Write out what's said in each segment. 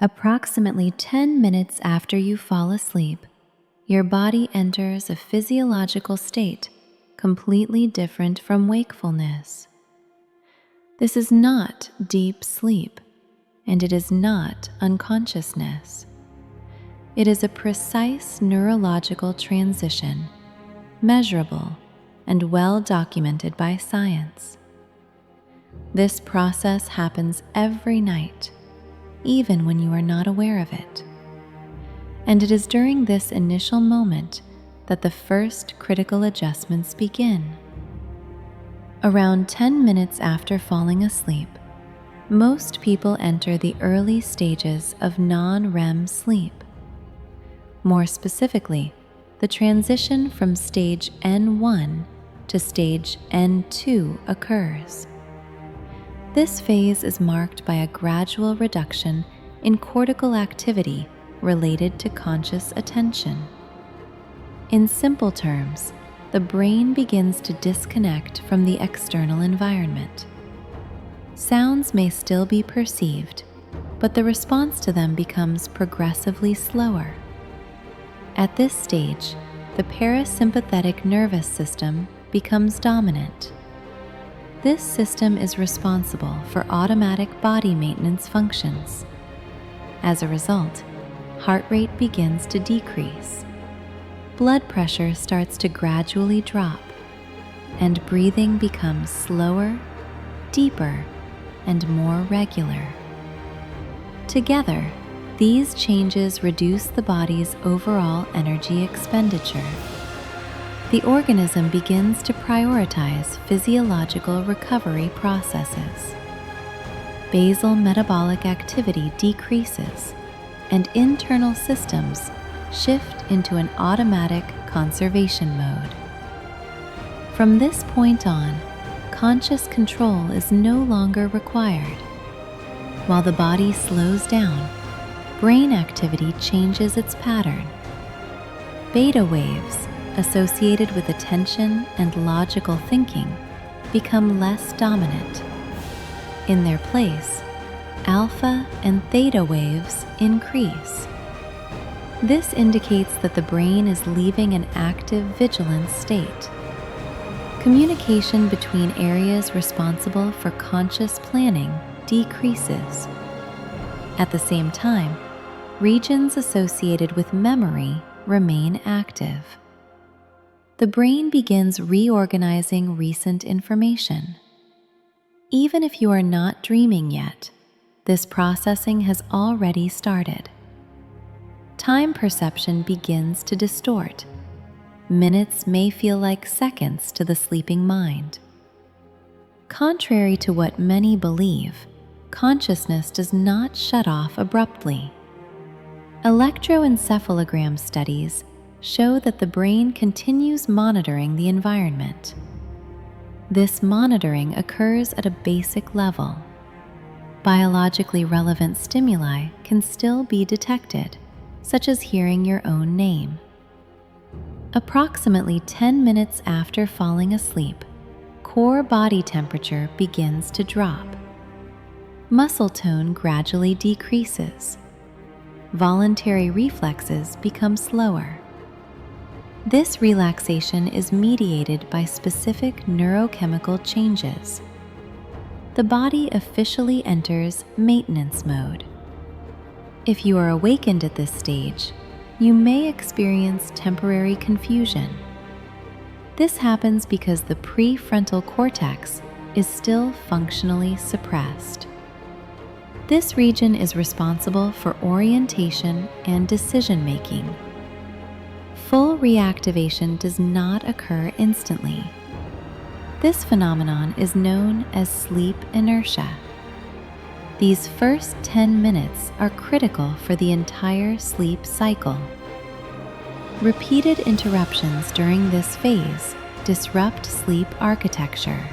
Approximately 10 minutes after you fall asleep, your body enters a physiological state completely different from wakefulness. This is not deep sleep, and it is not unconsciousness. It is a precise neurological transition, measurable and well documented by science. This process happens every night, even when you are not aware of it. And it is during this initial moment that the first critical adjustments begin. Around 10 minutes after falling asleep, most people enter the early stages of non-REM sleep. More specifically, the transition from stage N1 to stage N2 occurs. This phase is marked by a gradual reduction in cortical activity related to conscious attention. In simple terms, the brain begins to disconnect from the external environment. Sounds may still be perceived, but the response to them becomes progressively slower. At this stage, the parasympathetic nervous system becomes dominant. This system is responsible for automatic body maintenance functions. As a result, heart rate begins to decrease. Blood pressure starts to gradually drop, and breathing becomes slower, deeper, and more regular. Together, these changes reduce the body's overall energy expenditure. The organism begins to prioritize physiological recovery processes. Basal metabolic activity decreases, and internal systems shift into an automatic conservation mode. From this point on, conscious control is no longer required. While the body slows down, brain activity changes its pattern. Beta waves, associated with attention and logical thinking, become less dominant. In their place, alpha and theta waves increase. This indicates that the brain is leaving an active vigilance state. Communication between areas responsible for conscious planning decreases. At the same time, regions associated with memory remain active. The brain begins reorganizing recent information. Even if you are not dreaming yet, this processing has already started. Time perception begins to distort. Minutes may feel like seconds to the sleeping mind. Contrary to what many believe, consciousness does not shut off abruptly. Electroencephalogram studies show that the brain continues monitoring the environment. This monitoring occurs at a basic level. Biologically relevant stimuli can still be detected, such as hearing your own name. Approximately 10 minutes after falling asleep, core body temperature begins to drop. Muscle tone gradually decreases. Voluntary reflexes become slower. This relaxation is mediated by specific neurochemical changes. The body officially enters maintenance mode. If you are awakened at this stage, you may experience temporary confusion. This happens because the prefrontal cortex is still functionally suppressed. This region is responsible for orientation and decision-making. Full reactivation does not occur instantly. This phenomenon is known as sleep inertia. These first 10 minutes are critical for the entire sleep cycle. Repeated interruptions during this phase disrupt sleep architecture.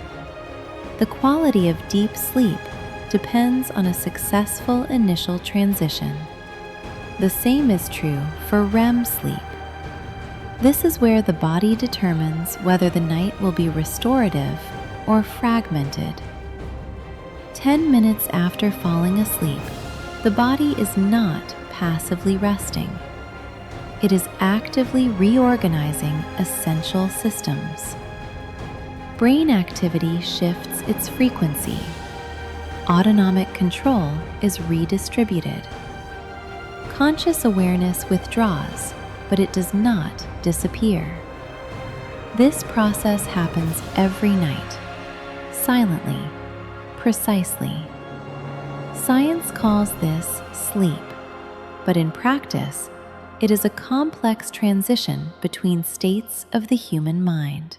The quality of deep sleep depends on a successful initial transition. The same is true for REM sleep. This is where the body determines whether the night will be restorative or fragmented. 10 minutes after falling asleep, The body is not passively resting. It is actively reorganizing essential systems. Brain activity shifts its frequency. Autonomic control is redistributed. Conscious awareness withdraws, but it does not disappear. This process happens every night, silently, precisely. Science calls this sleep, but in practice, it is a complex transition between states of the human mind.